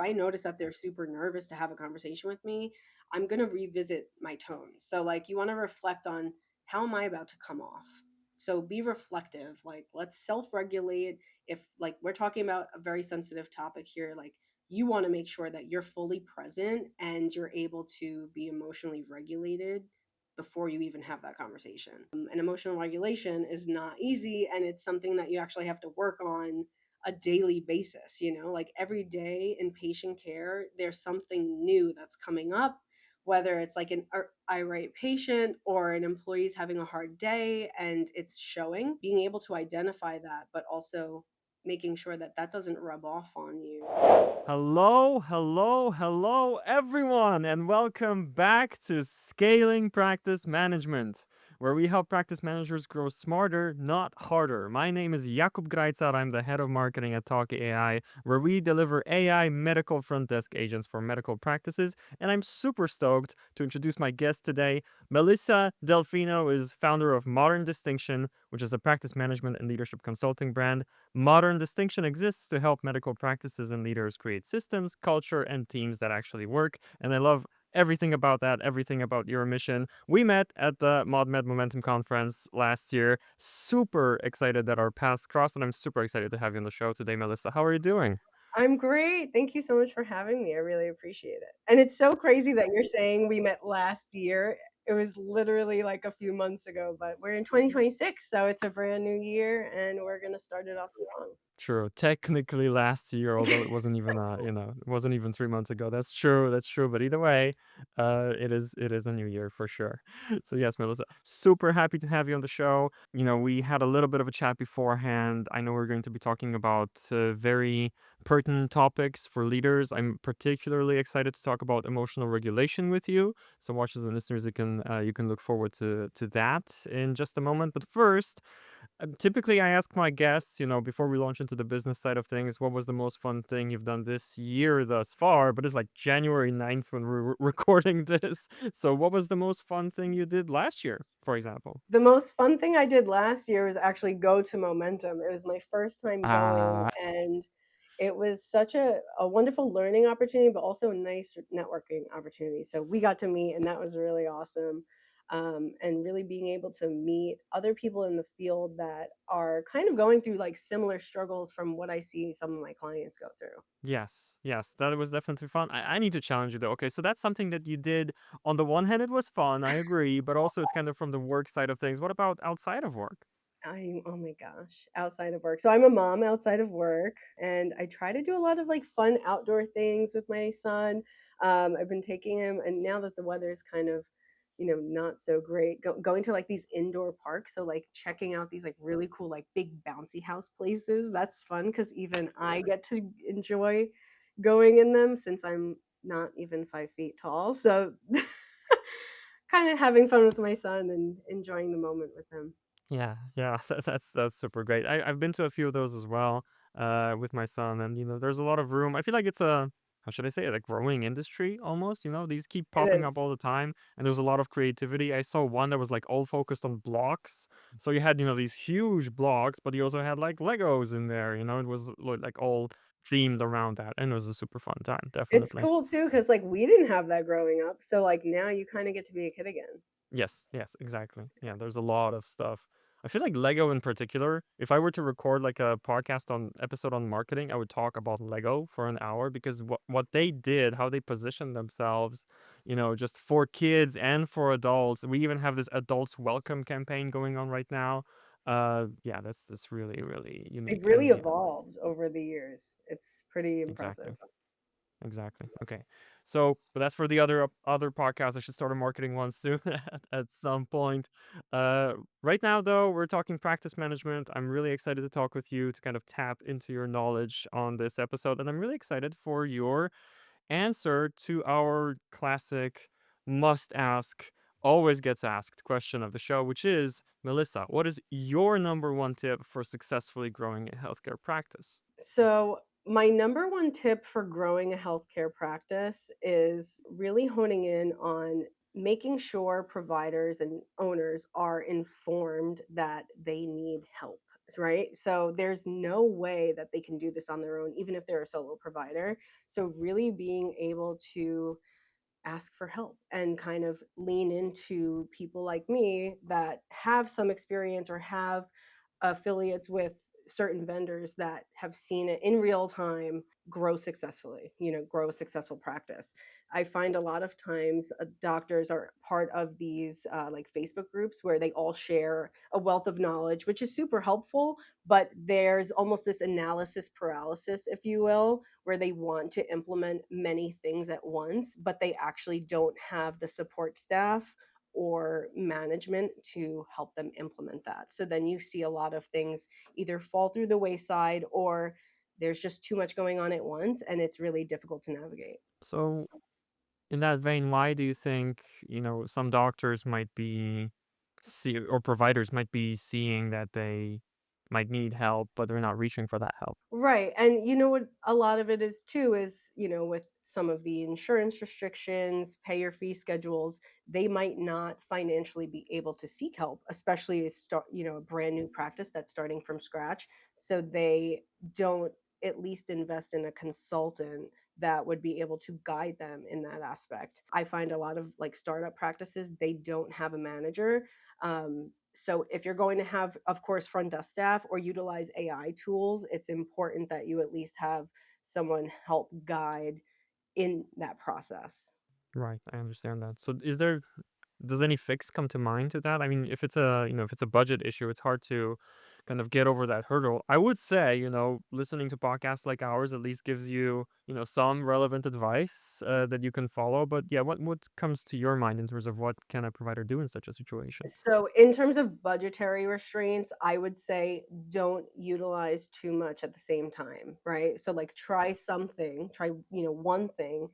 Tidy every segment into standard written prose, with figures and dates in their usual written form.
I notice that they're super nervous to have a conversation with me, I'm going to revisit my tone. So like you want to reflect on how am I about to come off? So be reflective, like let's self-regulate. If like we're talking about a very sensitive topic here, like you want to make sure that you're fully present and you're able to be emotionally regulated before you even have that conversation. And emotional regulation is not easy, and it's something that you actually have to work on a daily basis. Like every day in patient care, there's something new that's coming up, whether it's like an irate patient or an employee's having a hard day and it's showing, being able to identify that, but also making sure that that doesn't rub off on you. Hello, hello, hello, everyone, and welcome back to Scaling Practice Management, where we help practice managers grow smarter, not harder. My name is Jakub Grajcar. I'm the head of marketing at Talk AI, where we deliver AI medical front desk agents for medical practices. And I'm super stoked to introduce my guest today. Melissa DelFino is founder of Modern Distinction, which is a practice management and leadership consulting brand. Modern Distinction exists to help medical practices and leaders create systems, culture, and teams that actually work. And I love everything about that, everything about your mission. We met at the ModMed Momentum Conference last year. Super excited that our paths crossed, and I'm super excited to have you on the show today, Melissa. How are you doing? I'm great. Thank you so much for having me. I really appreciate it. And it's so crazy that you're saying we met last year. It was literally like a few months ago, but we're in 2026, so it's a brand new year and we're going to start it off True. Technically last year, although it wasn't even it wasn't even 3 months ago. That's true. That's true. But either way, it is a new year for sure. So yes, Melissa, super happy to have you on the show. We had a little bit of a chat beforehand. I know we're going to be talking about very pertinent topics for leaders. I'm particularly excited to talk about emotional regulation with you. So watchers and listeners, you can look forward to that in just a moment. But first, typically, I ask my guests, before we launch into the business side of things, what was the most fun thing you've done this year thus far? But it's like January 9th when we're recording this. So, what was the most fun thing you did last year, for example? the most fun thing I did last year was actually go to Momentum. It was my first time going, Ah, and it was such a wonderful learning opportunity, but also a nice networking opportunity. So we got to meet, and that was really awesome. And really being able to meet other people in the field that are kind of going through like similar struggles from what I see some of my clients go through. yes, yes, that was definitely fun. I need to challenge you though. Okay, so that's something that you did. On the one hand, it was fun, I agree, but also it's kind of from the work side of things. What about outside of work? Oh my gosh, outside of work. So I'm a mom outside of work, and I try to do a lot of like fun outdoor things with my son. I've been taking him, and now that the weather is kind of, not so great, going to like these indoor parks. So like checking out these like really cool like big bouncy house places. That's fun because even I get to enjoy going in them since I'm not even 5 feet tall. So kind of having fun with my son and enjoying the moment with him. Yeah, yeah, that's super great. I've been to a few of those as well, with my son, and there's a lot of room. I feel like it's a how should I say it, a growing industry almost. These keep It popping is. up all the time, and there's a lot of creativity. I saw one that was like all focused on blocks. So you had these huge blocks, but you also had like Legos in there. It was like all themed around that, and it was a super fun time, It's definitely. cool too, cause like, we didn't have that growing up, so, like, now you kinda get to be a kid again. Yes, yes, exactly. Yeah, there's a lot of stuff. I feel like Lego in particular, if I were to record like a podcast on episode on marketing, I would talk about Lego for an hour because what they did, how they positioned themselves, just for kids and for adults. We even have this adults welcome campaign going on right now. Yeah, that's really, really They've unique. really And evolved over the years. It's pretty exactly. impressive. Exactly. Okay. So, but that's for the other podcasts. I should start a marketing one soon at some point. Uh, right now, though, we're talking practice management. I'm really excited to talk with you to kind of tap into your knowledge on this episode, and I'm really excited for your answer to our classic must ask, always gets asked question of the show, which is Melissa, what is your number one tip for successfully growing a healthcare practice? So, my number one tip for growing a healthcare practice is really honing in on making sure providers and owners are informed that they need help. right? So there's no way that they can do this on their own, even if they're a solo provider. So really being able to ask for help and kind of lean into people like me that have some experience or have affiliates with certain vendors that have seen it in real time grow successfully, grow a successful practice. I find a lot of times doctors are part of these like Facebook groups where they all share a wealth of knowledge, which is super helpful, but there's almost this analysis paralysis, if you will, where they want to implement many things at once, but they actually don't have the support staff or management to help them implement that. So then you see a lot of things either fall through the wayside or there's just too much going on at once and it's really difficult to navigate. So, in that vein, why do you think, some doctors might be or providers might be seeing that they might need help, but they're not reaching for that help? Right. And you know what a lot of it is too is, with some of the insurance restrictions, pay your fee schedules, they might not financially be able to seek help, especially a brand new practice that's starting from scratch. So they don't at least invest in a consultant that would be able to guide them in that aspect. I find a lot of like startup practices, they don't have a manager. So if you're going to have, of course, front desk staff or utilize AI tools, it's important that you at least have someone help guide in that process. Right, I understand that. So, does any fix come to mind to that? I mean, if it's a budget issue, it's hard to kind of get over that hurdle. I would say, listening to podcasts like ours at least gives you, some relevant advice that you can follow. But yeah, what comes to your mind in terms of what can a provider do in such a situation? So, in terms of budgetary restraints, I would say don't utilize too much at the same time, right? So, like, try something, try, one thing,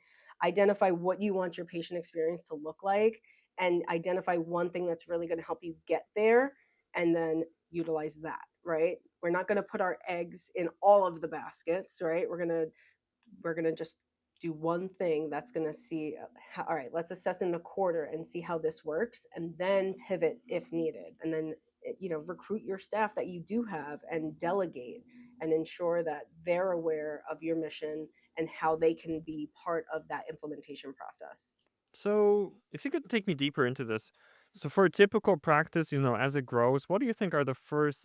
identify what you want your patient experience to look like, and identify one thing that's really going to help you get there, and then utilize that, right? We're not going to put our eggs in all of the baskets, right? We're going to just do one thing that's going to see all right, let's assess in a quarter and see how this works and then pivot if needed, and then recruit your staff that you do have and delegate and ensure that they're aware of your mission and how they can be part of that implementation process. So, if you could take me deeper into this. So, for a typical practice, as it grows, what do you think are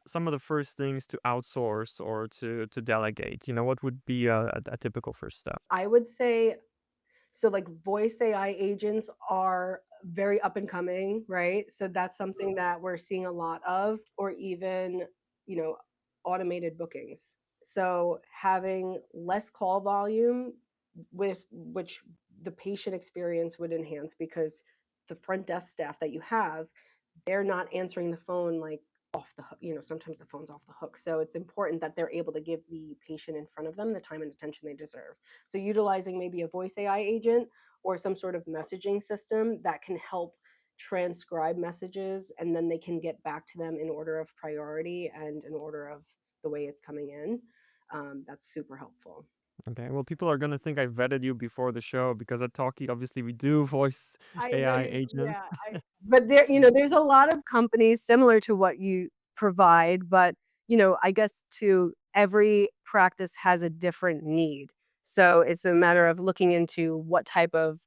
some of the first things to outsource or to delegate? What would be a typical first step? I would say, so like voice AI agents are very up and coming, right? So that's something that we're seeing a lot of, or even, you know, automated bookings. So having less call volume with which the patient experience would enhance because the front desk staff that you have, they're not answering the phone like off the hook. Sometimes the phone's off the hook. So it's important that they're able to give the patient in front of them the time and attention they deserve. So utilizing maybe a voice AI agent or some sort of messaging system that can help transcribe messages and then they can get back to them in order of priority and in order of the way it's coming in. That's super helpful. Okay, well, people are gonna think I vetted you before the show because at Talkie, obviously, we do voice I know AI you, agents. yeah. But there's a lot of companies similar to what you provide, but I guess to every practice has a different need. So it's a matter of looking into what type of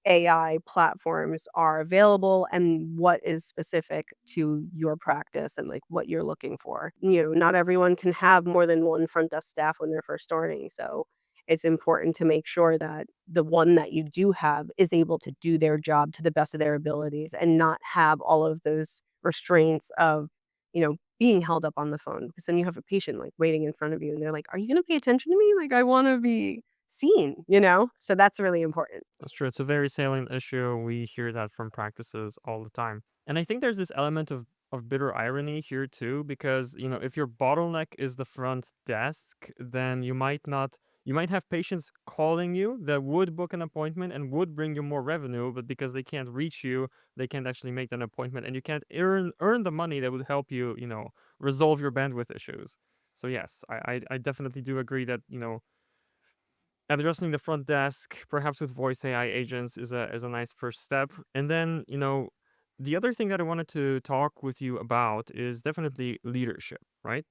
AI platforms are available and what is specific to your practice and like what you're looking for. Not everyone can have more than one front desk staff when they're first starting. So it's important to make sure that the one that you do have is able to do their job to the best of their abilities and not have all of those restraints of, being held up on the phone because then you have a patient like waiting in front of you and they're like, "Are you going to pay attention to me? Like I want to be seen?" So that's really important. That's true. It's a very salient issue. We hear that from practices all the time. And I think there's this element of bitter irony here too, because if your bottleneck is the front desk, then you might have patients calling you that would book an appointment and would bring you more revenue, but because they can't reach you, they can't actually make that appointment and you can't earn the money that would help you, resolve your bandwidth issues. So yes, I definitely do agree that, addressing the front desk, perhaps with voice AI agents, is a nice first step. And then, the other thing that I wanted to talk with you about is definitely leadership, right?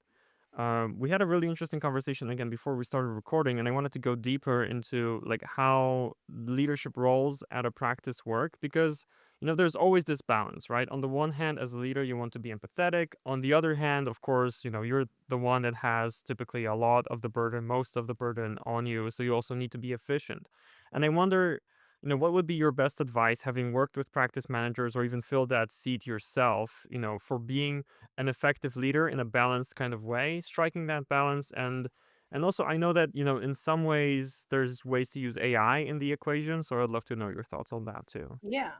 We had a really interesting conversation again before we started recording, and I wanted to go deeper into like how leadership roles at a practice work because there's always this balance, right? On the one hand, as a leader, you want to be empathetic. On the other hand, of course, you're the one that has typically a lot of the burden, most of the burden on you, so you also need to be efficient. And I wonder, what would be your best advice, having worked with practice managers or even filled that seat yourself, for being an effective leader in a balanced kind of way, striking that balance. And also I know that, in some ways there's ways to use AI in the equation, so I'd love to know your thoughts on that too. Yeah.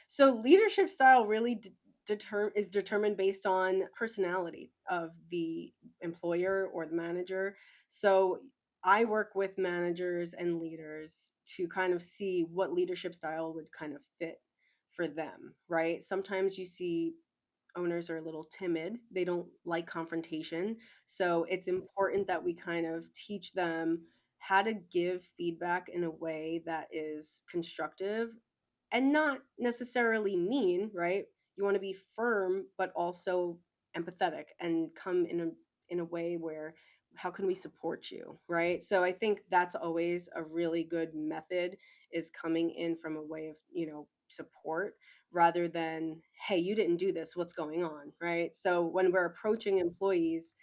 So leadership style really is determined based on personality of the employer or the manager. So I work with managers and leaders to kind of see what leadership style would kind of fit for them, right? Sometimes you see owners are a little timid. They don't like confrontation. So it's important that we kind of teach them how to give feedback in a way that is constructive and not necessarily mean, right? You want to be firm, but also empathetic and come in a way where how can we support you, right? So I think that's always a really good method is coming in from a way of, support rather than, hey, you didn't do this, what's going on, right? So when we're approaching employees,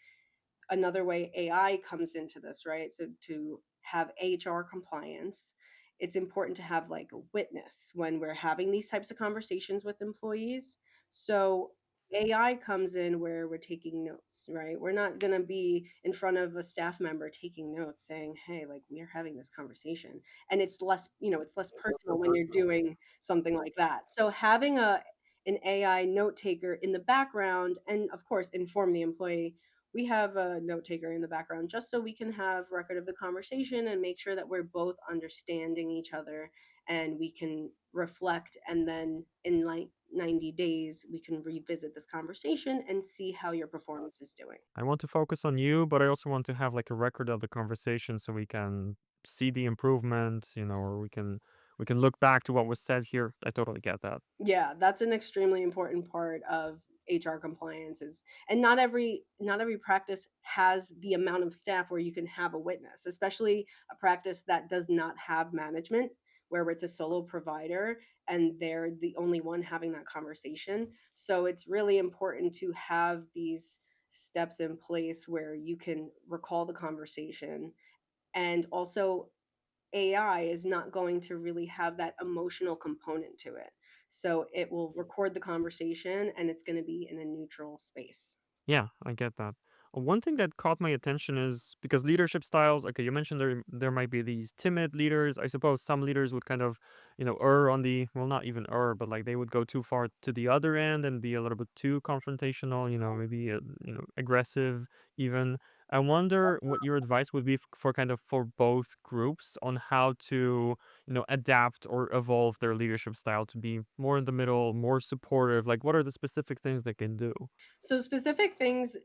another way AI comes into this, right? So to have HR compliance, it's important to have like a witness when we're having these types of conversations with employees. So AI comes in where we're taking notes, right? We're not going to be in front of a staff member taking notes saying, "Hey, like we're having this conversation." And it's less personal when you're doing something like that. So having a an AI note taker in the background and of course inform the employee we have a note taker in the background just so we can have record of the conversation and make sure that we're both understanding each other and we can reflect and then in like 90 days we can revisit this conversation and see how your performance is doing. I want to focus on you, but I also want to have like a record of the conversation so we can see the improvement, or we can look back to what was said here. I totally get that. Yeah, that's an extremely important part of HR compliance is and not every practice has the amount of staff where you can have a witness, especially a practice that does not have management where it's a solo provider and they're the only one having that conversation. So it's really important to have these steps in place where you can recall the conversation and also AI is not going to really have that emotional component to it. So it will record the conversation and it's going to be in a neutral space. Yeah, I get that. One thing that caught my attention is because leadership styles, okay, you mentioned there might be these timid leaders. I suppose some leaders would kind of, err on the, well, not even err, but like they would go too far to the other end and be a little bit too confrontational, maybe aggressive even. I wonder what your advice would be for kind of for both groups on how to, adapt or evolve their leadership style to be more in the middle, more supportive. Like what are the specific things they can do? So specific things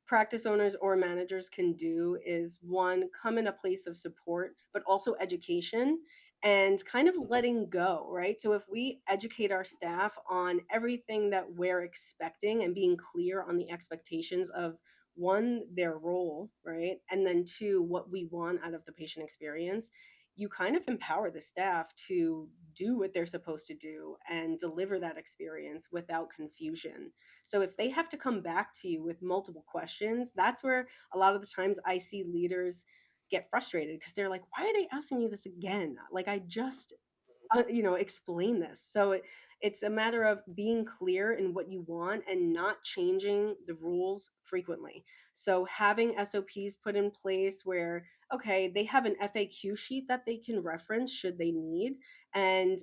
practice owners or managers can do is one, come in a place of support, but also education and kind of letting go, right? So if we educate our staff on everything that we're expecting and being clear on the expectations of one, their role, right? And then two, what we want out of the patient experience, you kind of empower the staff to do what they're supposed to do and deliver that experience without confusion. So if they have to come back to you with multiple questions, that's where a lot of the times I see leaders get frustrated because they're like, why are they asking me this again? Like I just explain this. So it's a matter of being clear in what you want and not changing the rules frequently. So having SOPs put in place where, okay, they have an FAQ sheet that they can reference should they need. And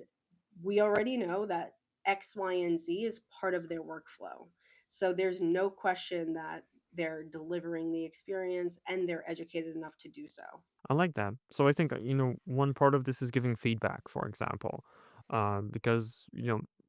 we already know that X, Y, and Z is part of their workflow. So there's no question that they're delivering the experience and they're educated enough to do so. I like that. So I think, one part of this is giving feedback, for example, because,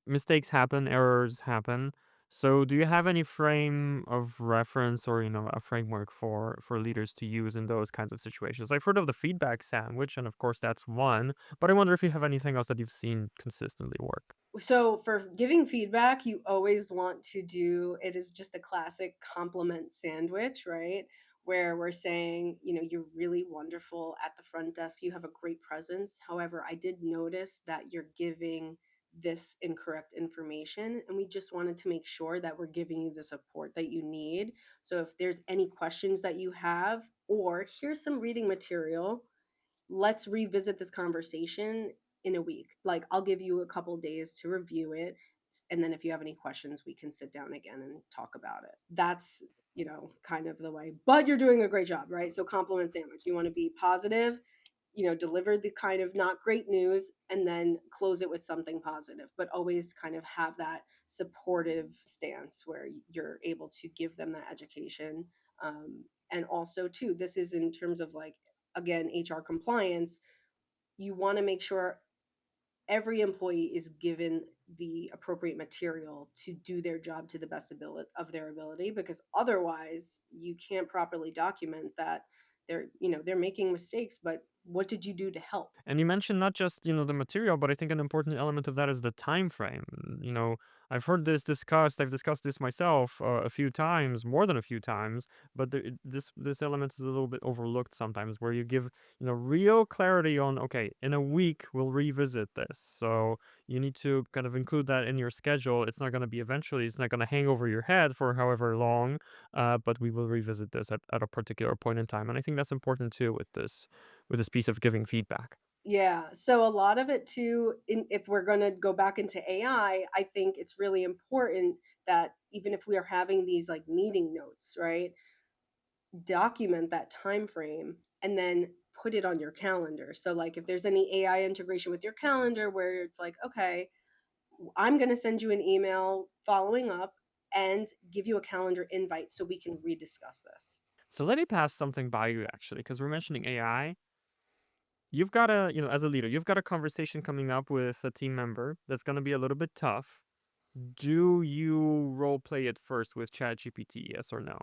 mistakes happen, errors happen. So do you have any frame of reference or, a framework for leaders to use in those kinds of situations? I've heard of the feedback sandwich, and of course that's one, but I wonder if you have anything else that you've seen consistently work. So for giving feedback, you always want to do it is just a classic compliment sandwich, right? where we're saying, you're really wonderful at the front desk. You have a great presence. However, I did notice that you're giving this incorrect information, and we just wanted to make sure that we're giving you the support that you need. So if there's any questions that you have, or here's some reading material, let's revisit this conversation in a week. Like, I'll give you a couple days to review it. And then if you have any questions, we can sit down again and talk about it. That's, kind of the way. But you're doing a great job, right? So, compliment sandwich. You want to be positive, deliver the kind of not great news and then close it with something positive, but always kind of have that supportive stance where you're able to give them that education. And also, too, this is in terms of like, again, HR compliance. You want to make sure every employee is given the appropriate material to do their job to the best ability of their ability, because otherwise you can't properly document that they're making mistakes, but what did you do to help? And you mentioned not just, the material, but I think an important element of that is the time frame. I've heard this discussed. I've discussed this myself a few times, more than a few times. But this element is a little bit overlooked sometimes, where you give, real clarity on, okay, in a week we'll revisit this. So you need to kind of include that in your schedule. It's not going to be eventually. It's not going to hang over your head for however long. But we will revisit this at a particular point in time. And I think that's important too with this piece of giving feedback. Yeah. So a lot of it too, if we're going to go back into AI, I think it's really important that even if we are having these like meeting notes, right, document that time frame and then put it on your calendar. So like if there's any AI integration with your calendar where it's like, okay, I'm going to send you an email following up and give you a calendar invite so we can rediscuss this. So let me pass something by you actually, because we're mentioning AI. You've got a, as a leader, you've got a conversation coming up with a team member that's going to be a little bit tough. Do you role play it first with ChatGPT, yes or no?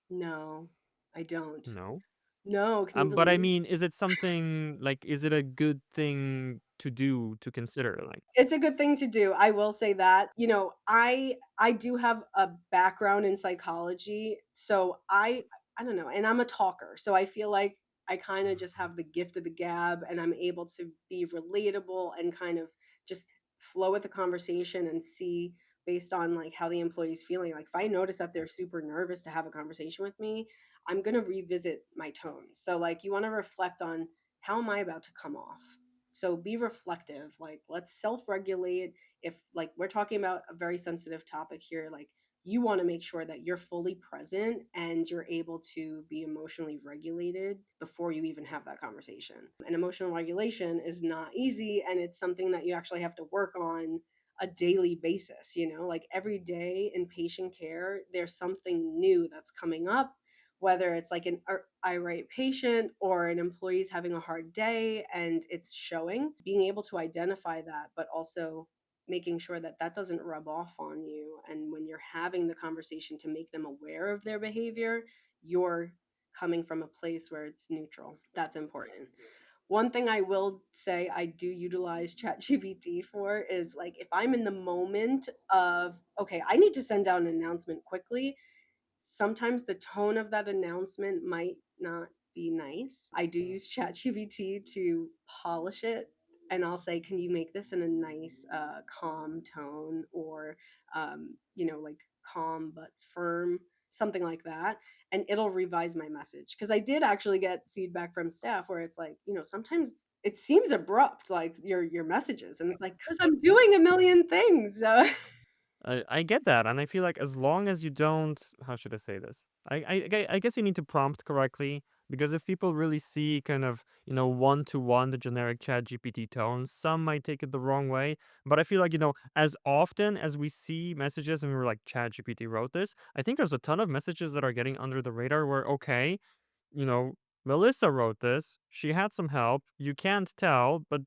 No, I don't. No. No, can you But I believe? mean, is it something like, is it a good thing to do to consider? Like, It's a good thing to do, I will say that. I do have a background in psychology, so I don't know, and I'm a talker, so I feel like I kinda just have the gift of the gab, and I'm able to be relatable and kind of just flow with the conversation and see based on, like, how the employee's feeling. Like, if I notice that they're super nervous to have a conversation with me, I'm gonna revisit my tone. So, like, you wanna reflect on, "How am I about to come off?" So be reflective, like let's self-regulate. If like we're talking about a very sensitive topic here, like you want to make sure that you're fully present and you're able to be emotionally regulated before you even have that conversation. And emotional regulation is not easy, and it's something that you actually have to work on a daily basis, like every day in patient care there's something new that's coming up, whether it's like an irate patient or an employee's having a hard day and it's showing, being able to identify that, but also making sure that that doesn't rub off on you. And when you're having the conversation to make them aware of their behavior, you're coming from a place where it's neutral. That's important. One thing I will say I do utilize ChatGPT for is like if I'm in the moment of, okay, I need to send out an announcement quickly, sometimes the tone of that announcement might not be nice. I do use ChatGPT to polish it, and I'll say, "Can you make this in a nice, calm tone, or like calm but firm, something like that?" And it'll revise my message because I did actually get feedback from staff where it's like, sometimes it seems abrupt, like your messages, and it's like because I'm doing a million things. So I get that, and I feel like as long as you don't, how should I say this? I guess you need to prompt correctly, because if people really see kind of, one to one the generic Chat GPT tones, some might take it the wrong way. But I feel like, as often as we see messages and we're like, Chat GPT wrote this, I think there's a ton of messages that are getting under the radar where, okay, you know, Melissa wrote this. She had some help. You can't tell, but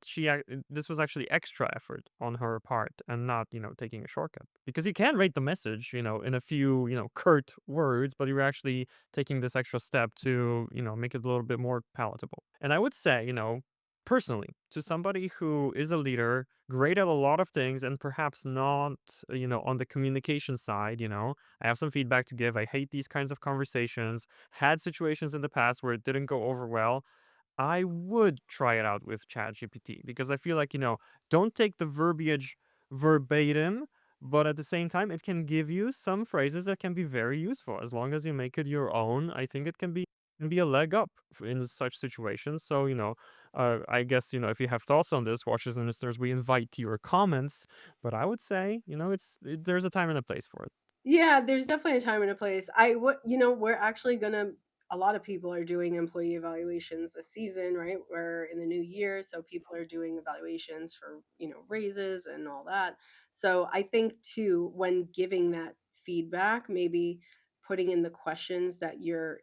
this was actually extra effort on her part and not, taking a shortcut. Because you can write the message, in a few, curt words, but you're actually taking this extra step to, make it a little bit more palatable. And I would say, personally to somebody who is a leader, great at a lot of things, and perhaps not, on the communication side, I have some feedback to give. I hate these kinds of conversations, had situations in the past where it didn't go over well. I would try it out with ChatGPT because I feel like, don't take the verbiage verbatim, but at the same time, it can give you some phrases that can be very useful as long as you make it your own. I think it can be a leg up in such situations. So, I guess, if you have thoughts on this, watchers and listeners, we invite your comments. But I would say, there's a time and a place for it. Yeah, there's definitely a time and a place. We're actually gonna. A lot of people are doing employee evaluations this season, right? We're in the new year, so people are doing evaluations for raises and all that. So I think too, when giving that feedback, maybe putting in the questions that you're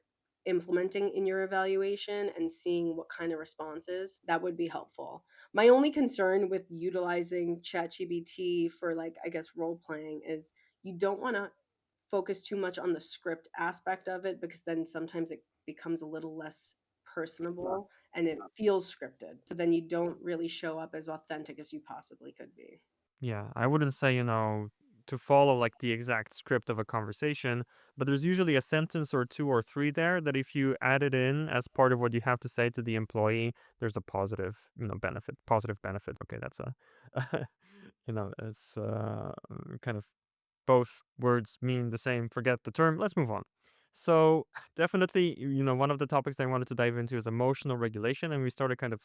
implementing in your evaluation and seeing what kind of responses that would be helpful. My only concern with utilizing ChatGPT for, like, I guess, role playing is you don't want to focus too much on the script aspect of it, because then sometimes it becomes a little less personable and it feels scripted. So then you don't really show up as authentic as you possibly could be. Yeah, I wouldn't say, to follow like the exact script of a conversation, but there's usually a sentence or two or three there that if you add it in as part of what you have to say to the employee, there's a positive, benefit, positive benefit. Okay, that's a, it's kind of both words mean the same. Forget the term. Let's move on. So, definitely, one of the topics I wanted to dive into is emotional regulation, and we started kind of,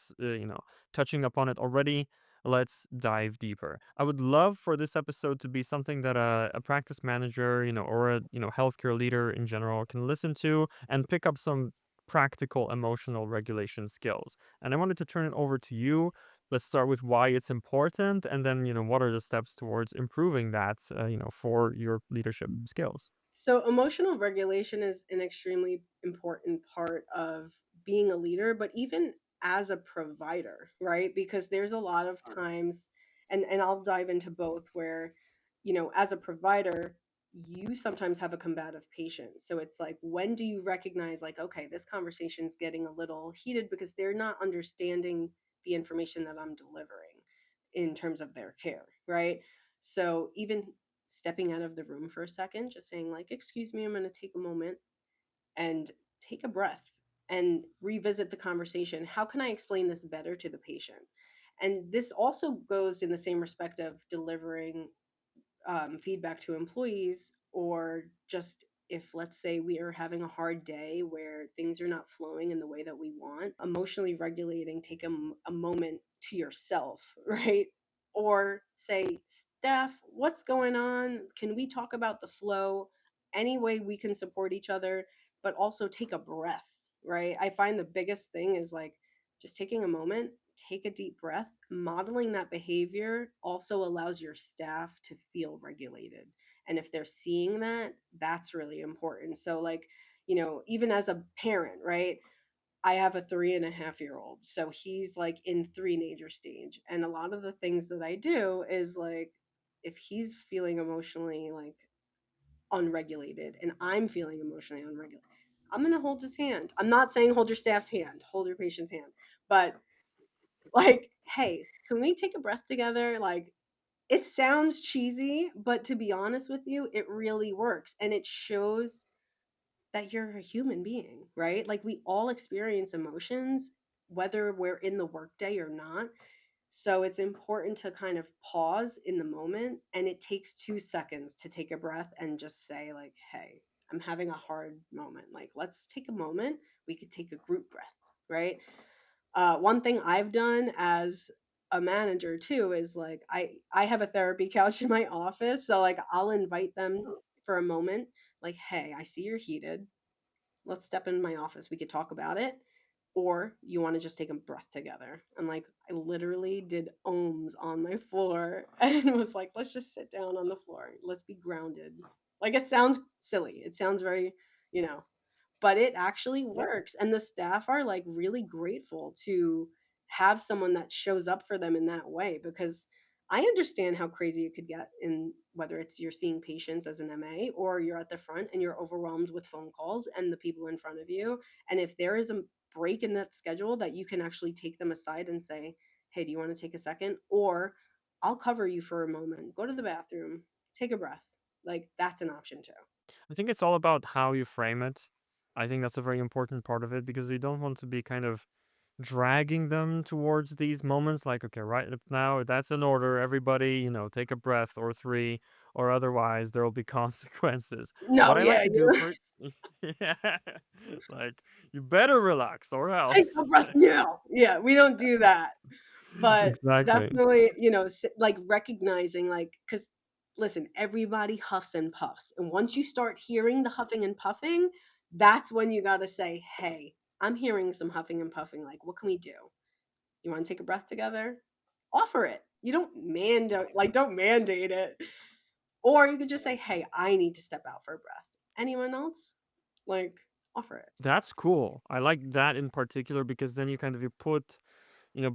touching upon it already. Let's dive deeper. I would love for this episode to be something that a practice manager, or a healthcare leader in general can listen to and pick up some practical emotional regulation skills. And I wanted to turn it over to you. Let's start with why it's important, and then, what are the steps towards improving that, for your leadership skills. So, emotional regulation is an extremely important part of being a leader, but even as a provider, right? Because there's a lot of times, and I'll dive into both, where, as a provider, you sometimes have a combative patient. So it's like, when do you recognize, like, okay, this conversation's getting a little heated because they're not understanding the information that I'm delivering in terms of their care, right? So even stepping out of the room for a second, just saying, like, excuse me, I'm going to take a moment and take a breath and revisit the conversation. How can I explain this better to the patient? And this also goes in the same respect of delivering feedback to employees, or just if, let's say, we are having a hard day where things are not flowing in the way that we want, emotionally regulating, take a moment to yourself, right? Or say, staff, what's going on? Can we talk about the flow? Any way we can support each other, but also take a breath, right? I find the biggest thing is, like, just taking a moment, take a deep breath. Modeling that behavior also allows your staff to feel regulated. And if they're seeing that, that's really important. So, like, even as a parent, right? I have a 3.5-year-old. So he's like in three-nager stage. And a lot of the things that I do is, like, if he's feeling emotionally, like, unregulated and I'm feeling emotionally unregulated, I'm going to hold his hand. I'm not saying hold your staff's hand, hold your patient's hand, but, like, hey, can we take a breath together? Like, it sounds cheesy, but to be honest with you, it really works. And it shows that you're a human being, right? Like, we all experience emotions, whether we're in the workday or not. So it's important to kind of pause in the moment. And it takes 2 seconds to take a breath and just say, like, hey, I'm having a hard moment. Like, let's take a moment. We could take a group breath, right? One thing I've done as a manager too is, like, I have a therapy couch in my office, so, like, I'll invite them for a moment. Like, hey, I see you're heated. Let's step in my office. We could talk about it. Or you want to just take a breath together. And, like, I literally did ohms on my floor and was like, let's just sit down on the floor. Let's be grounded. Like, it sounds silly. It sounds very, you know, but it actually works, and the staff are, like, really grateful to have someone that shows up for them in that way, because I understand how crazy it could get, in whether it's you're seeing patients as an MA or you're at the front and you're overwhelmed with phone calls and the people in front of you, and if there is a break in that schedule that you can actually take them aside and say, hey, do you want to take a second? Or I'll cover you for a moment. Go to the bathroom, take a breath. Like that's an option too. I think it's all about how you frame it. I think that's a very important part of it because you don't want to be kind of dragging them towards these moments like, okay, right now that's an order, everybody, take a breath or three, or otherwise there will be consequences. What No, I like yeah, to do you per yeah, like you better relax or take else. a breath now. Yeah, we don't do that. But Exactly. definitely, like recognizing, like, because listen, everybody huffs and puffs. And once you start hearing the huffing and puffing, that's when you got to say, hey, I'm hearing some huffing and puffing. Like, what can we do? You want to take a breath together? Offer it. You don't mandate it. Or you could just say, hey, I need to step out for a breath. Anyone else? Like, offer it. That's cool. I like that in particular because then you put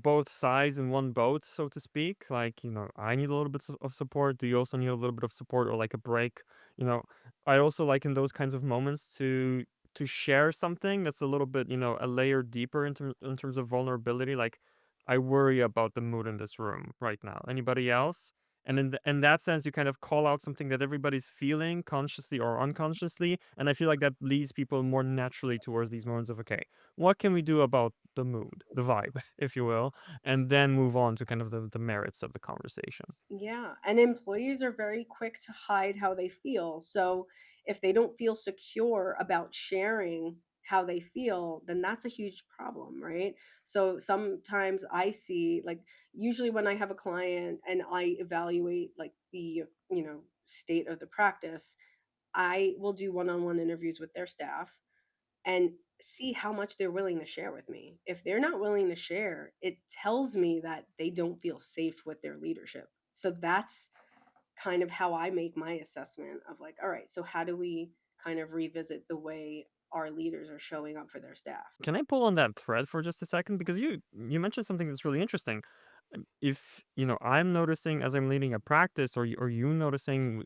both sides in one boat, so to speak. Like, I need a little bit of support. Do you also need a little bit of support or like a break? You know, I also like in those kinds of moments to share something that's a little bit, a layer deeper in terms of vulnerability. Like, I worry about the mood in this room right now. Anybody else? And in that sense, you kind of call out something that everybody's feeling consciously or unconsciously. And I feel like that leads people more naturally towards these moments of, okay, what can we do about the mood, the vibe, if you will, and then move on to kind of the merits of the conversation. Yeah, and employees are very quick to hide how they feel. So if they don't feel secure about sharing how they feel, then that's a huge problem, right? So sometimes I see, like, usually when I have a client and I evaluate like the, state of the practice, I will do one-on-one interviews with their staff and see how much they're willing to share with me. If they're not willing to share, it tells me that they don't feel safe with their leadership. So that's kind of how I make my assessment of like, all right, so how do we kind of revisit the way our leaders are showing up for their staff? Can I pull on that thread for just a second? Because you mentioned something that's really interesting. If I'm noticing as I'm leading a practice, or you noticing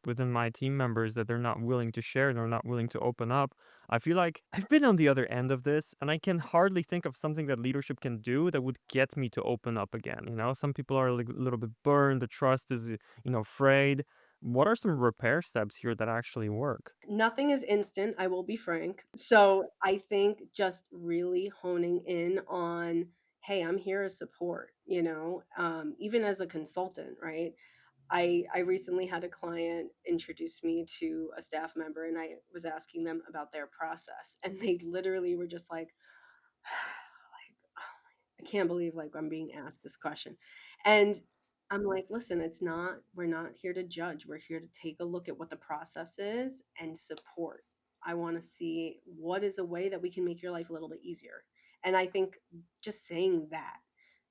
within my team members that they're not willing to share, they're not willing to open up. I feel like I've been on the other end of this, and I can hardly think of something that leadership can do that would get me to open up again. Some people are like a little bit burned. The trust is frayed. What are some repair steps here that actually work? Nothing is instant, I will be frank. So I think just really honing in on, hey, I'm here as support, even as a consultant, right? I recently had a client introduce me to a staff member and I was asking them about their process and they literally were just like, like, I can't believe like I'm being asked this question. And I'm like, listen, we're not here to judge. We're here to take a look at what the process is and support. I want to see what is a way that we can make your life a little bit easier. And I think just saying that,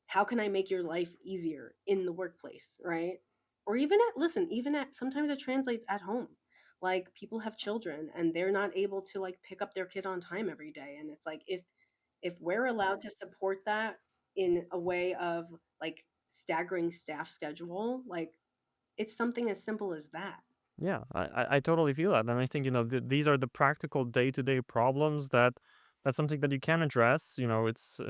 how can I make your life easier in the workplace, right? Or even at sometimes it translates at home. Like people have children and they're not able to like pick up their kid on time every day. And it's like if we're allowed to support that in a way of like staggering staff schedule, like it's something as simple as that. Yeah, I totally feel that, and I think these are the practical day to day problems that's something that you can address. It's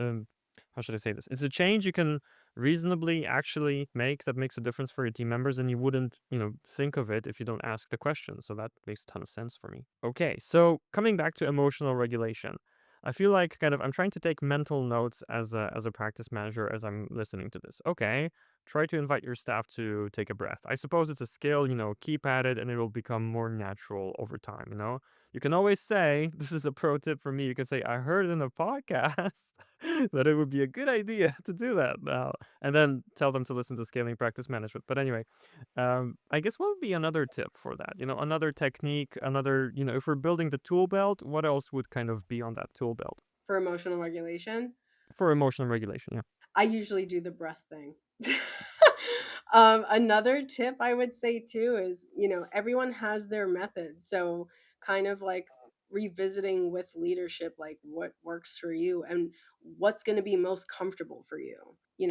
how should I say this? It's a change you can reasonably actually make that makes a difference for your team members, and you wouldn't think of it if you don't ask the question. So that makes a ton of sense for me. Okay, so coming back to emotional regulation. I feel like kind of I'm trying to take mental notes as a practice manager as I'm listening to this. Okay, try to invite your staff to take a breath. I suppose it's a skill, keep at it and it will become more natural over time. You can always say, this is a pro tip for me. You can say, I heard in a podcast that it would be a good idea to do that now. And then tell them to listen to scaling practice management. But anyway, I guess what would be another tip for that? Another technique, if we're building the tool belt, what else would kind of be on that tool belt For emotional regulation, for emotional regulation? Yeah. I usually do the breath thing. Another tip I would say too is, everyone has their method. So kind of like revisiting with leadership, like what works for you and what's going to be most comfortable for you.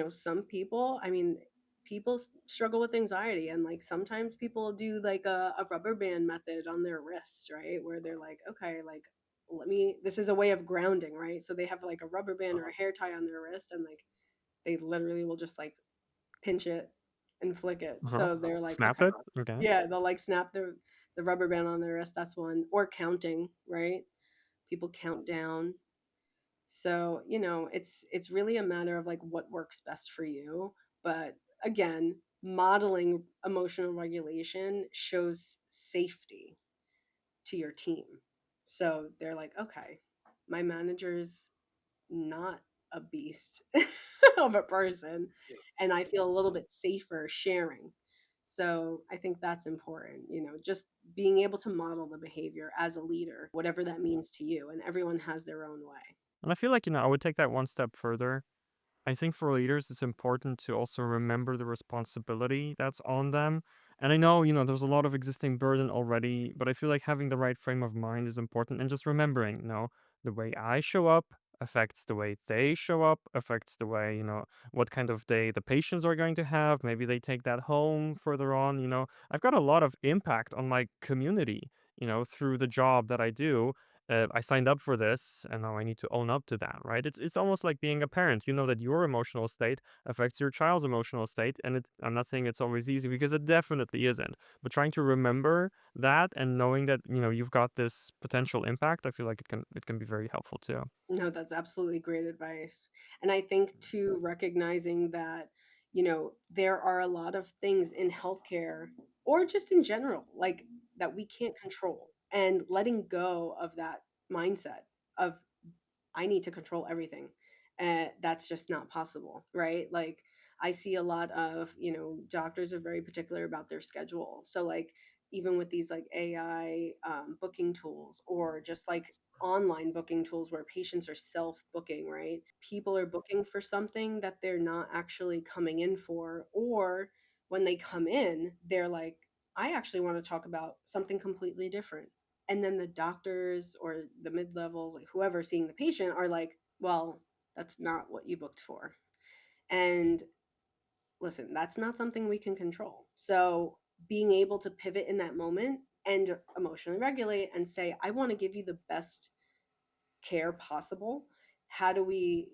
Some people, I mean, people struggle with anxiety and like sometimes people do like a rubber band method on their wrist, right? Where they're like, okay, like this is a way of grounding, right? So they have like a rubber band or a hair tie on their wrist, and like they literally will just like pinch it and flick it. Uh-huh. So they're like, Snap okay, it. Okay. yeah, they'll like snap the rubber band on their wrist. That's one. Or counting, right? People count down. So, it's really a matter of like what works best for you. But again, modeling emotional regulation shows safety to your team. So they're like, okay, my manager's not a beast of a person, and I feel a little bit safer sharing. So I think that's important, just being able to model the behavior as a leader, whatever that means to you, and everyone has their own way. And I feel like, I would take that one step further. I think for leaders, it's important to also remember the responsibility that's on them. And I know, there's a lot of existing burden already, but I feel like having the right frame of mind is important. And just remembering, the way I show up affects the way they show up, affects the way, what kind of day the patients are going to have. Maybe they take that home further on. I've got a lot of impact on my community, through the job that I do. I signed up for this and now I need to own up to that, right? It's almost like being a parent. You know that your emotional state affects your child's emotional state, and I'm not saying it's always easy because it definitely isn't. But trying to remember that and knowing that you've got this potential impact, I feel like it can be very helpful too. No, that's absolutely great advice. And I think too, recognizing that, there are a lot of things in healthcare or just in general, like that we can't control, and letting go of that mindset of I need to control everything. And that's just not possible, right? Like I see a lot of, doctors are very particular about their schedule. So like even with these like AI booking tools or just like online booking tools where patients are self booking, right? People are booking for something that they're not actually coming in for, or when they come in, they're like, I actually want to talk about something completely different, and then the doctors or the mid levels, like whoever seeing the patient, are like, well, that's not what you booked for. And listen, that's not something we can control. So being able to pivot in that moment and emotionally regulate and say, I want to give you the best care possible. How do we,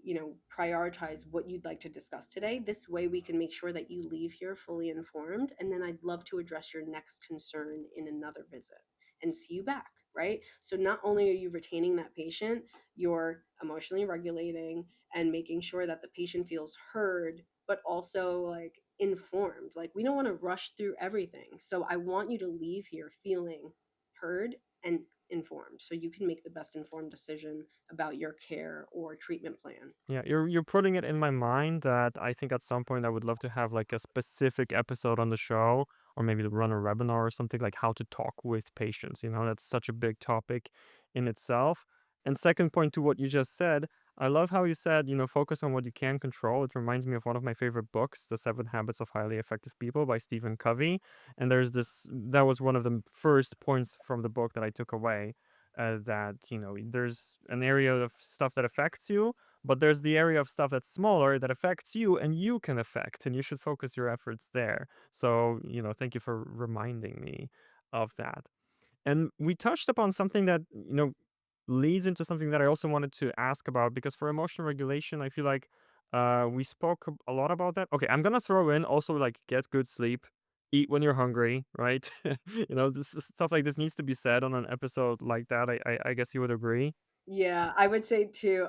prioritize what you'd like to discuss today? This way we can make sure that you leave here fully informed. And then I'd love to address your next concern in another visit and see you back, right? So not only are you retaining that patient, you're emotionally regulating and making sure that the patient feels heard, but also like informed. Like we don't want to rush through everything. So I want you to leave here feeling heard and informed so you can make the best informed decision about your care or treatment plan. Yeah, you're putting it in my mind that I think at some point I would love to have like a specific episode on the show, or maybe to run a webinar or something, like how to talk with patients. That's such a big topic in itself. And second point to what you just said, I love how you said, focus on what you can control. It reminds me of one of my favorite books, The 7 Habits of Highly Effective People by Stephen Covey. And that was one of the first points from the book that I took away. That there's an area of stuff that affects you, but there's the area of stuff that's smaller that affects you and you can affect, and you should focus your efforts there. So, thank you for reminding me of that. And we touched upon something that, leads into something that I also wanted to ask about, because for emotional regulation, I feel like we spoke a lot about that. Okay, I'm gonna throw in also like get good sleep, eat when you're hungry, right? Stuff like this needs to be said on an episode like that. I guess you would agree. Yeah, I would say too,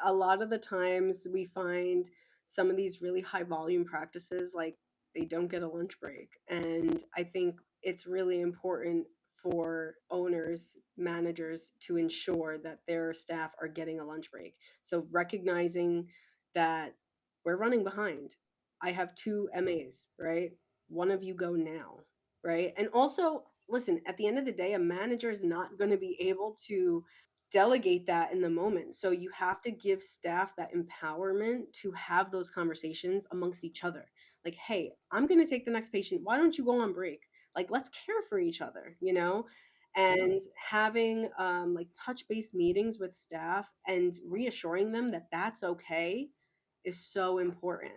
a lot of the times we find some of these really high volume practices, like they don't get a lunch break. And I think it's really important for owners, managers to ensure that their staff are getting a lunch break. So recognizing that we're running behind. I have two MAs, right? One of you go now, right? And also, listen, at the end of the day, a manager is not going to be able to delegate that in the moment. So you have to give staff that empowerment to have those conversations amongst each other. Like, hey, I'm going to take the next patient. Why don't you go on break? Like, let's care for each other, And having like touch based meetings with staff and reassuring them that that's okay is so important.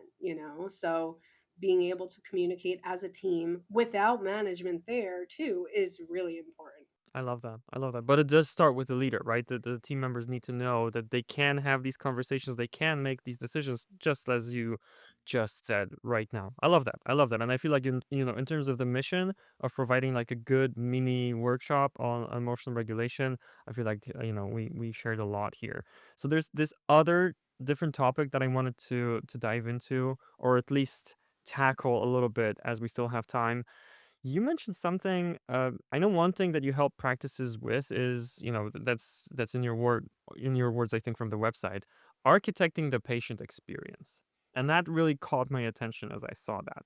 So being able to communicate as a team without management there too is really important. I love that. I love that. But it does start with the leader, right? The team members need to know that they can have these conversations, they can make these decisions, just as you just said right now. I love that. I love that. And I feel like in terms of the mission of providing like a good mini workshop on emotional regulation, I feel like we shared a lot here. So there's this other different topic that I wanted to dive into, or at least tackle a little bit as we still have time. You mentioned something. I know one thing that you help practices with is, that's in your words, I think from the website, architecting the patient experience, and that really caught my attention as I saw that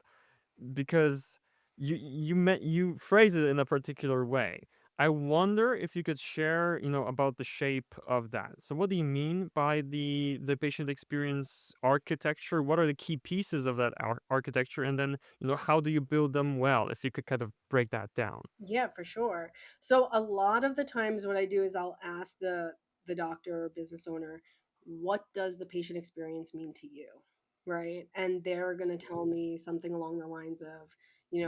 because you phrase it in a particular way. I wonder if you could share, about the shape of that. So what do you mean by the patient experience architecture? What are the key pieces of that architecture? And then, how do you build them well? If you could kind of break that down. Yeah, for sure. So a lot of the times what I do is I'll ask the doctor or business owner, what does the patient experience mean to you? Right? And they're going to tell me something along the lines of,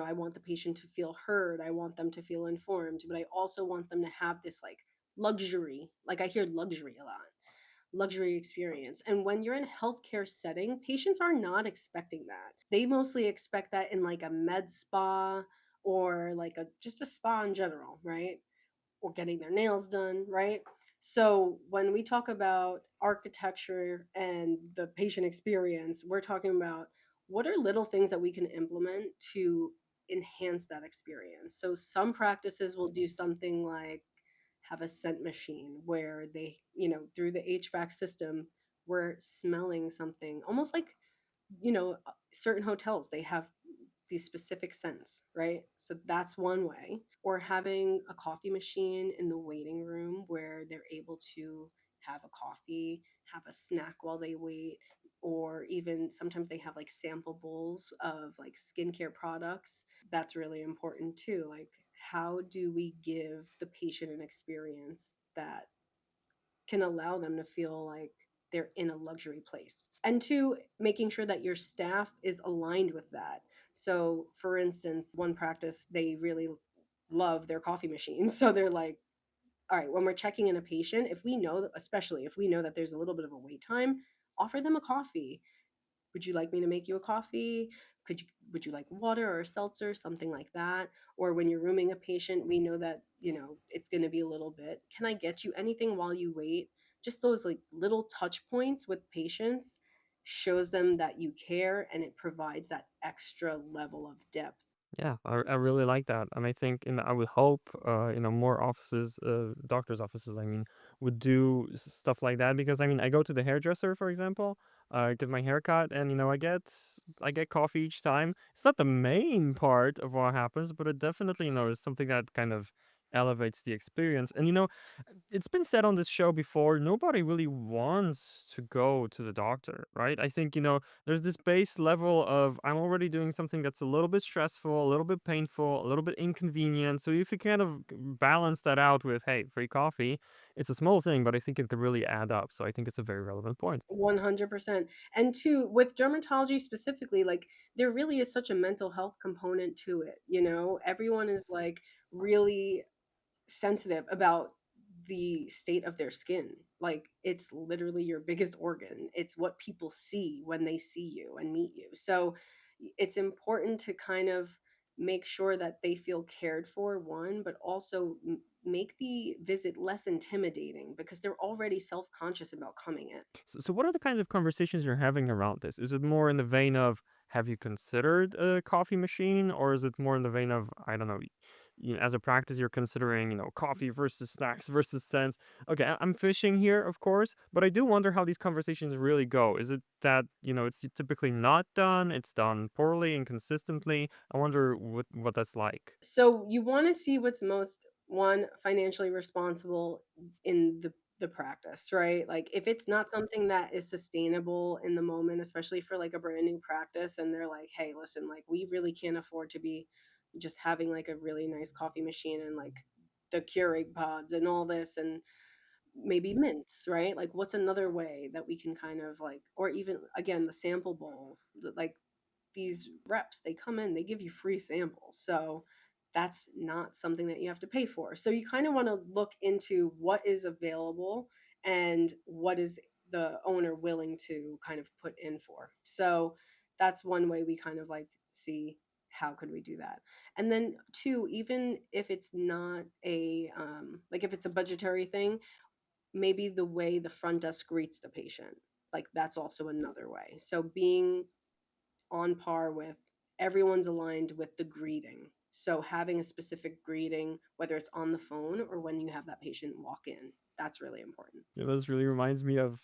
I want the patient to feel heard, I want them to feel informed, but I also want them to have this like luxury, like I hear luxury a lot, luxury experience. And when you're in a healthcare setting, patients are not expecting that. They mostly expect that in like a med spa or like a just a spa in general, right? Or getting their nails done, right? So when we talk about architecture and the patient experience, we're talking about what are little things that we can implement to enhance that experience. So some practices will do something like have a scent machine where they, through the HVAC system, we're smelling something almost like, certain hotels, they have these specific scents, right? So that's one way. Or having a coffee machine in the waiting room where they're able to have a coffee, have a snack while they wait, or even sometimes they have like sample bowls of like skincare products. That's really important too. Like, how do we give the patient an experience that can allow them to feel like they're in a luxury place? And two, making sure that your staff is aligned with that. So for instance, one practice, they really love their coffee machine. So they're like, all right, when we're checking in a patient, if we know that, especially if we know that there's a little bit of a wait time, offer them a coffee. Would you like me to make you a coffee? Would you like water or a seltzer, something like that? Or when you're rooming a patient, we know that, it's going to be a little bit. Can I get you anything while you wait? Just those like little touch points with patients shows them that you care, and it provides that extra level of depth. Yeah, I really like that, and I think, and I would hope, more offices, doctors' offices, I mean, would do stuff like that because I mean, I go to the hairdresser, for example, get my hair cut, and I get coffee each time. It's not the main part of what happens, but it definitely, is something that kind of elevates the experience. And it's been said on this show before, nobody really wants to go to the doctor, right? I think, there's this base level of I'm already doing something that's a little bit stressful, a little bit painful, a little bit inconvenient. So if you kind of balance that out with, hey, free coffee, it's a small thing, but I think it could really add up. So I think it's a very relevant point. 100%. And two, with dermatology specifically, like there really is such a mental health component to it. Everyone is like really sensitive about the state of their skin. Like it's literally your biggest organ. It's what people see when they see you and meet you. So it's important to kind of make sure that they feel cared for, one, but also make the visit less intimidating because they're already self-conscious about coming in. So what are the kinds of conversations you're having around this? Is it more in the vein of have you considered a coffee machine, or is it more in the vein of I don't know, as a practice you're considering coffee versus snacks versus scents? Okay, I'm fishing here, of course, but I do wonder how these conversations really go. Is it that it's typically not done, it's done poorly, inconsistently? I wonder what that's like. So you want to see what's most, one, financially responsible in the practice, right? Like if it's not something that is sustainable in the moment, especially for like a brand new practice, and they're like, hey, listen, like we really can't afford to be just having like a really nice coffee machine and like the Keurig pods and all this and maybe mints, right? Like what's another way that we can kind of like, or even again the sample bowl, like these reps, they come in, they give you free samples. So that's not something that you have to pay for. So you kind of want to look into what is available and what is the owner willing to kind of put in for. So that's one way we kind of like see how could we do that. And then two, even if it's not a like if it's a budgetary thing, maybe the way the front desk greets the patient, like that's also another way. So being on par with everyone's aligned with the greeting. So having a specific greeting, whether it's on the phone or when you have that patient walk in, that's really important. Yeah, this really reminds me of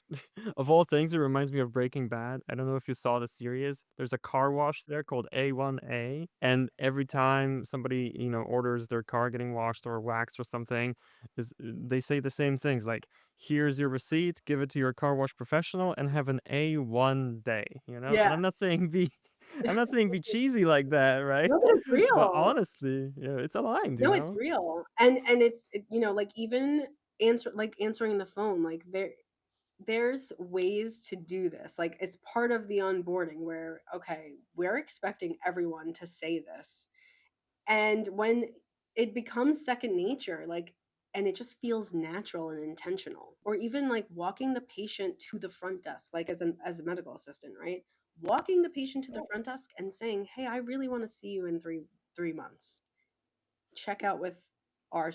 of all things, it reminds me of Breaking Bad. I don't know if you saw the series. There's a car wash there called A1A, and every time somebody, orders their car getting washed or waxed or something, they say the same things like, "Here's your receipt, give it to your car wash professional and have an A1 day." And Yeah. I'm not saying be I'm not saying be cheesy like that, right? No, but it's But real. honestly, yeah, it's aligned, you No, it's know? real. And like even answering the phone, like there's ways to do this. Like it's part of the onboarding where okay, we're expecting everyone to say this. And when it becomes second nature, like, and it just feels natural and intentional, or even like walking the patient to the front desk, like as a medical assistant, right? Walking the patient to the front desk and saying, "Hey, I really want to see you in three months. Check out with our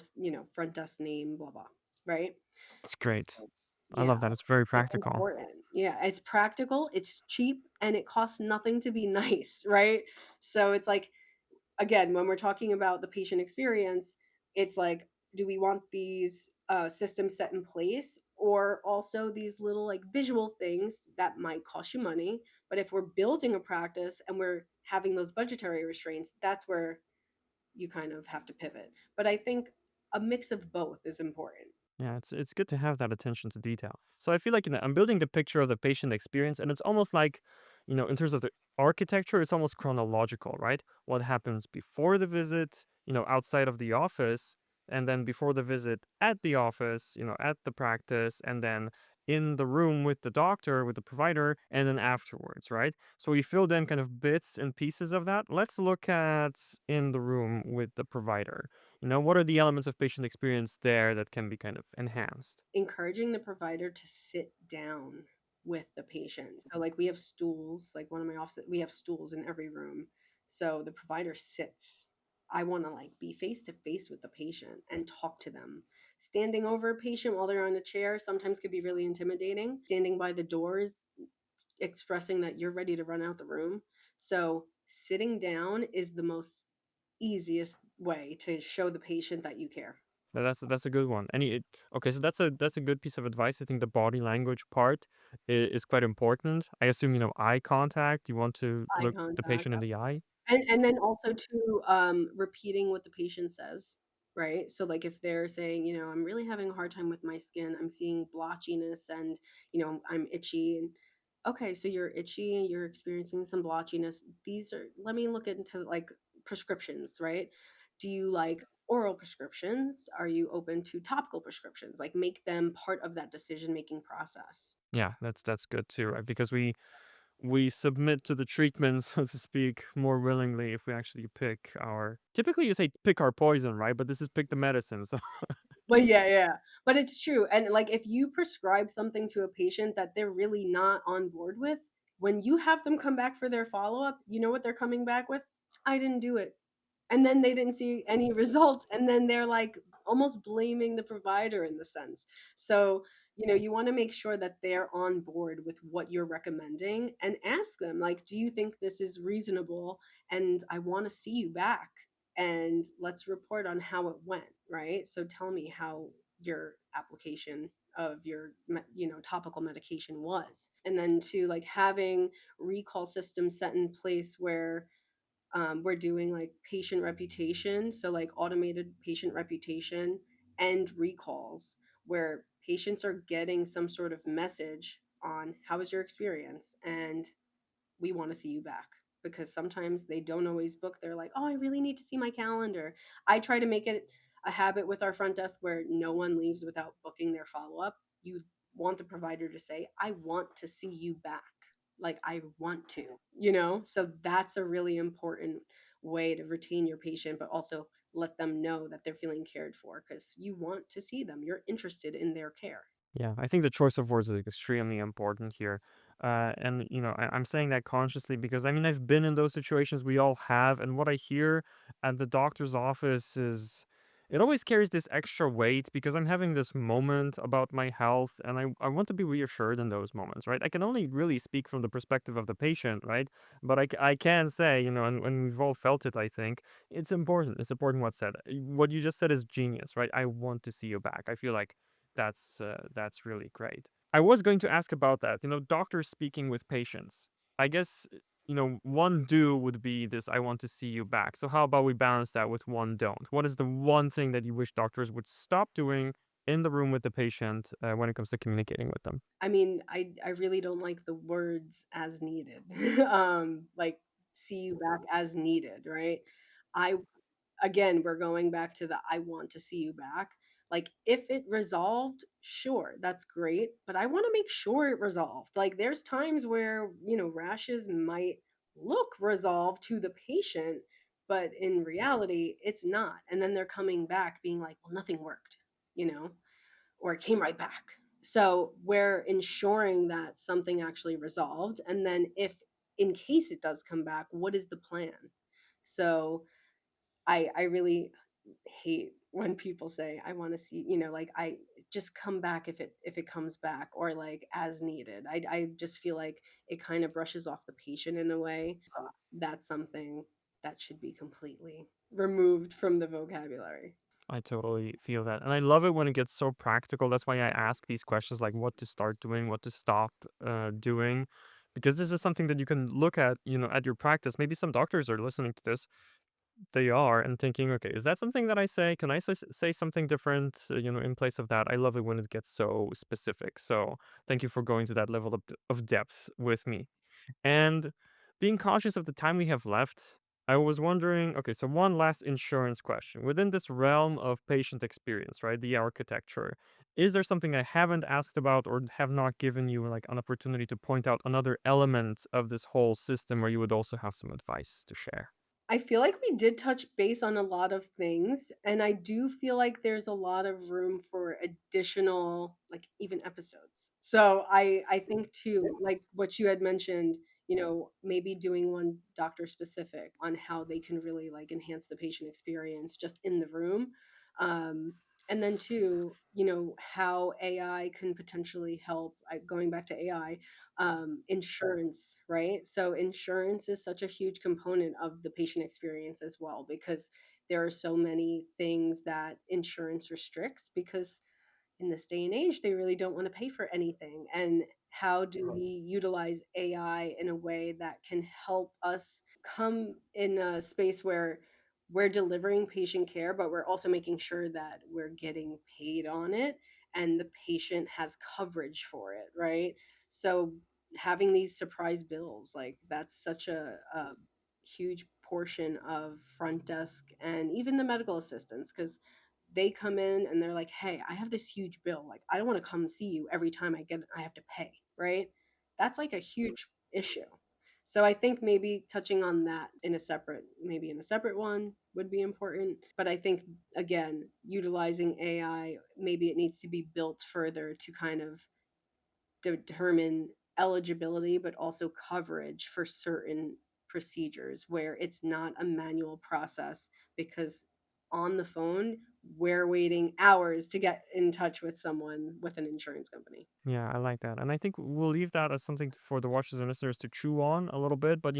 front desk name, blah blah." Right? It's great. I Yeah, love that. It's very it's practical. important. Yeah, it's practical, it's cheap, and it costs nothing to be nice, right? So it's like again, when we're talking about the patient experience, it's like, do we want these systems set in place or also these little like visual things that might cost you money? But if we're building a practice and we're having those budgetary restraints, that's where you kind of have to pivot. But I think a mix of both is important. Yeah, it's good to have that attention to detail. So I feel like I'm building the picture of the patient experience, and it's almost like, in terms of the architecture, it's almost chronological, right? What happens before the visit, outside of the office, and then before the visit at the office, at the practice, and then in the room with the doctor, with the provider, and then afterwards, right? So we filled in kind of bits and pieces of that. Let's look at in the room with the provider. What are the elements of patient experience there that can be kind of enhanced? Encouraging the provider to sit down with the patient. So like we have stools, like one of my offices, we have stools in every room. So the provider sits. I want to like be face to face with the patient and talk to them. Standing over a patient while they're on a chair sometimes could be really intimidating. Standing by the doors, expressing that you're ready to run out the room. So sitting down is the most easiest way to show the patient that you care. That's a good one. Okay, so that's a good piece of advice. I think the body language part is quite important. I assume eye contact. You want to Eye look the contact. patient in the eye. And then also too, repeating what the patient says, right? So like if they're saying, "I'm really having a hard time with my skin. I'm seeing blotchiness and, I'm itchy." And okay, so you're itchy, you're experiencing some blotchiness. These are let me look into like prescriptions, right? Do you like oral prescriptions? Are you open to topical prescriptions? Like make them part of that decision-making process. Yeah, that's good too, right? Because we submit to the treatment, so to speak, more willingly if we actually pick our. Typically, you say pick our poison, right? But this is pick the medicine. So Well, yeah, yeah. But it's true. And like if you prescribe something to a patient that they're really not on board with, when you have them come back for their follow-up, you know what they're coming back with? I didn't do it. And then they didn't see any results. And then they're like almost blaming the provider in the sense. So, you want to make sure that they're on board with what you're recommending and ask them, like, do you think this is reasonable? And I want to see you back and let's report on how it went, right? So tell me how your application of your topical medication was. And then to like having recall systems set in place where we're doing like patient reputation, so like automated patient reputation and recalls where patients are getting some sort of message on how was your experience and we want to see you back, because sometimes they don't always book. They're like, "Oh, I really need to see my calendar." I try to make it a habit with our front desk where no one leaves without booking their follow-up. You want the provider to say, "I want to see you back." Like I want to. So that's a really important way to retain your patient but also let them know that they're feeling cared for because you want to see them. You're interested in their care. Yeah, I think the choice of words is extremely important here. And, I'm saying that consciously because, I mean, I've been in those situations. We all have. And what I hear at the doctor's office is it always carries this extra weight because I'm having this moment about my health and I want to be reassured in those moments, right? I can only really speak from the perspective of the patient, right? But I can say, and we've all felt it, I think, it's important. It's important what's said. What you just said is genius, right? I want to see you back. I feel like that's really great. I was going to ask about that. Doctors speaking with patients. I guess one do would be this. I want to see you back. So how about we balance that with one don't? What is the one thing that you wish doctors would stop doing in the room with the patient when it comes to communicating with them? I mean, I really don't like the words "as needed." Like, "see you back as needed," right? I Again, we're going back to the "I want to see you back." Like, if it resolved, sure, that's great, but I wanna make sure it resolved. Like, there's times where, rashes might look resolved to the patient, but in reality, it's not, and then they're coming back being like, "Well, nothing worked," you know? Or it came right back. So we're ensuring that something actually resolved. And then if in case it does come back, what is the plan? So I really hate when people say, I want to see, like I just come back if it comes back or like as needed. I just feel like it kind of brushes off the patient in a way. So that's something that should be completely removed from the vocabulary. I totally feel that. And I love it when it gets so practical. That's why I ask these questions like what to start doing, what to stop doing. Because this is something that you can look at, at your practice. Maybe some doctors are listening to this. They are and thinking, okay, is that something that I say? Can I say something different, in place of that? I love it when it gets so specific. So thank you for going to that level of depth with me. And being cautious of the time we have left, I was wondering, okay, so one last insurance question. Within this realm of patient experience, right, the architecture, is there something I haven't asked about or have not given you like an opportunity to point out another element of this whole system where you would also have some advice to share? I feel like we did touch base on a lot of things, and I do feel like there's a lot of room for additional, like, even episodes. So I think too, like what you had mentioned, maybe doing one doctor specific on how they can really like enhance the patient experience just in the room. Um, and then two, how AI can potentially help, going back to AI, insurance, right? So insurance is such a huge component of the patient experience as well because there are so many things that insurance restricts because in this day and age they really don't want to pay for anything. And how do we utilize AI in a way that can help us come in a space where we're delivering patient care, but we're also making sure that we're getting paid on it and the patient has coverage for it, right? So having these surprise bills, like that's such a huge portion of front desk and even the medical assistants because they come in and they're like, hey, I have this huge bill, like I don't want to come see you every time I have to pay, right? That's like a huge issue. So I think maybe touching on that in a separate, maybe in a separate one would be important. But I think again, utilizing AI, maybe it needs to be built further to kind of determine eligibility, but also coverage for certain procedures where it's not a manual process because on the phone, we're waiting hours to get in touch with someone with an insurance company. Yeah, I like that. And I think we'll leave that as something for the watchers and listeners to chew on a little bit. But,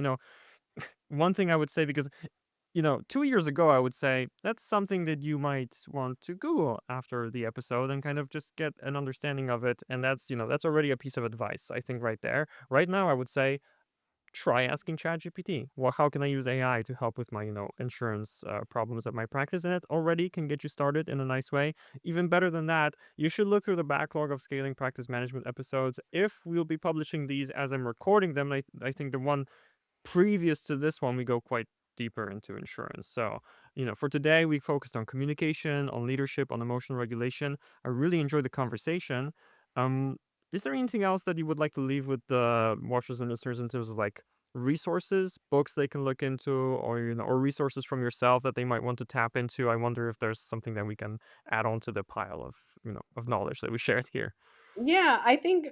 one thing I would say, because 2 years ago, I would say that's something that you might want to Google after the episode and kind of just get an understanding of it. And that's already a piece of advice, I think, right there. Right now, I would say try asking ChatGPT. Well, how can I use AI to help with my, insurance problems at my practice? And it already can get you started in a nice way. Even better than that, you should look through the backlog of scaling practice management episodes. If we'll be publishing these as I'm recording them, I think the one previous to this one, we go quite deeper into insurance. So, for today, we focused on communication, on leadership, on emotional regulation. I really enjoyed the conversation. Um, is there anything else that you would like to leave with the watchers and listeners in terms of like resources, books they can look into, or or resources from yourself that they might want to tap into. I wonder if there's something that we can add on to the pile of of knowledge that we shared here. Yeah, I think,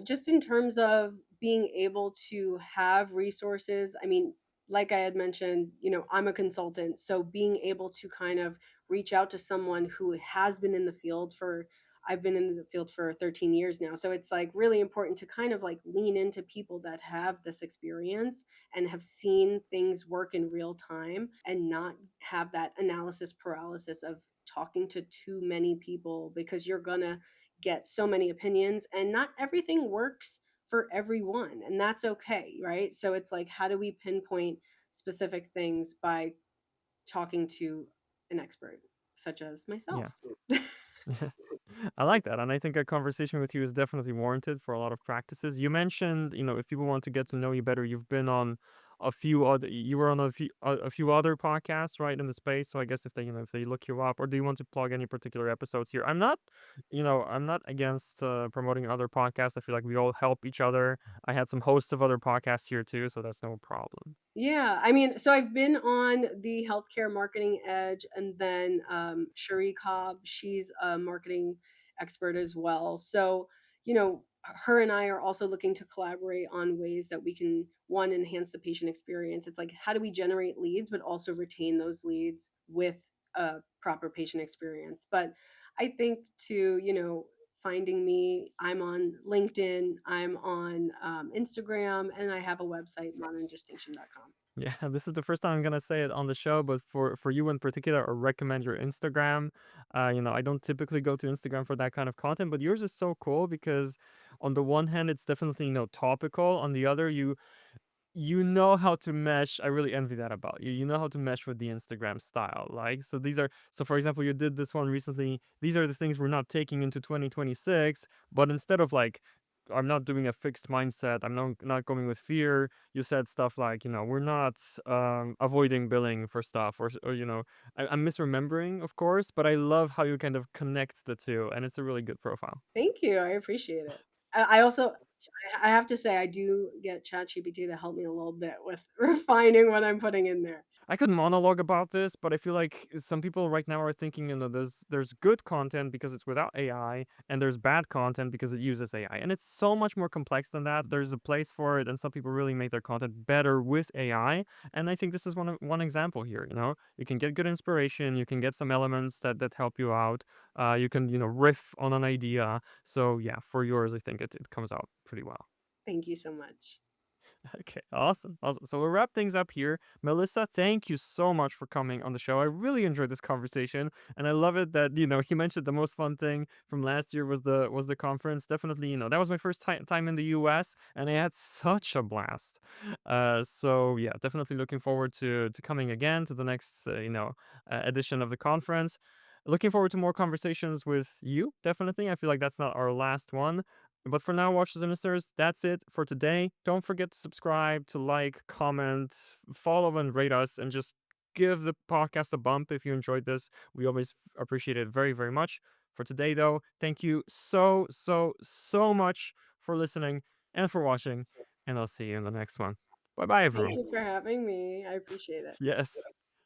just in terms of being able to have resources, I mean, like I had mentioned, I'm a consultant. So being able to kind of reach out to someone who has been in the field for, I've been in the field for 13 years now. So it's like really important to kind of like lean into people that have this experience and have seen things work in real time and not have that analysis paralysis of talking to too many people, because you're going to get so many opinions and not everything works for everyone, and that's okay, right? So it's like, how do we pinpoint specific things by talking to an expert such as myself? Yeah. I like that, and I think a conversation with you is definitely warranted for a lot of practices. You mentioned, if people want to get to know you better, you've been on you were on a few other podcasts, right, in the space. So I guess if they, if they look you up, or do you want to plug any particular episodes here? I'm not against promoting other podcasts. I feel like we all help each other. I had some hosts of other podcasts here too, so that's no problem. Yeah, I mean, so I've been on the Healthcare Marketing Edge, and then Cherie Cobb, she's a marketing expert as well. So, her and I are also looking to collaborate on ways that we can, one, enhance the patient experience. It's like, how do we generate leads, but also retain those leads with a proper patient experience? But I think to, finding me, I'm on LinkedIn, I'm on Instagram, and I have a website, moderndistinction.com. Yeah, this is the first time I'm gonna say it on the show, but for you in particular, I recommend your Instagram. I don't typically go to Instagram for that kind of content, but yours is so cool because on the one hand, it's definitely topical. On the other, you know how to mesh. I really envy that about you. You know how to mesh with the Instagram style. Like, so these are, so for example, you did this one recently. These are the things we're not taking into 2026, but instead of like, I'm not doing a fixed mindset, I'm not going with fear. You said stuff like, we're not avoiding billing for stuff, or I'm misremembering, of course, but I love how you kind of connect the two, and it's a really good profile. Thank you. I appreciate it. I also, I have to say, I do get ChatGPT to help me a little bit with refining what I'm putting in there. I could monologue about this, but I feel like some people right now are thinking, there's good content because it's without AI, and there's bad content because it uses AI. And it's so much more complex than that. There's a place for it, and some people really make their content better with AI. And I think this is one example here. You can get good inspiration, you can get some elements that help you out. You can, riff on an idea. So yeah, for yours, I think it comes out pretty well. Thank you so much. Okay, awesome. Awesome. So we'll wrap things up here. Melissa, thank you so much for coming on the show. I really enjoyed this conversation, and I love it that, he mentioned the most fun thing from last year was the conference. Definitely, that was my first time in the US, and I had such a blast. So yeah, definitely looking forward to coming again to the next edition of the conference. Looking forward to more conversations with you, definitely. I feel like that's not our last one. But for now, watchers and listeners, that's it for today. Don't forget to subscribe, to like, comment, follow, and rate us, and just give the podcast a bump if you enjoyed this. We always appreciate it very, very much. For today, though, thank you so, so, so much for listening and for watching, and I'll see you in the next one. Bye bye, Thank everyone. you for having me. I appreciate it. Yes,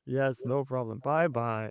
yes, no problem. Bye bye.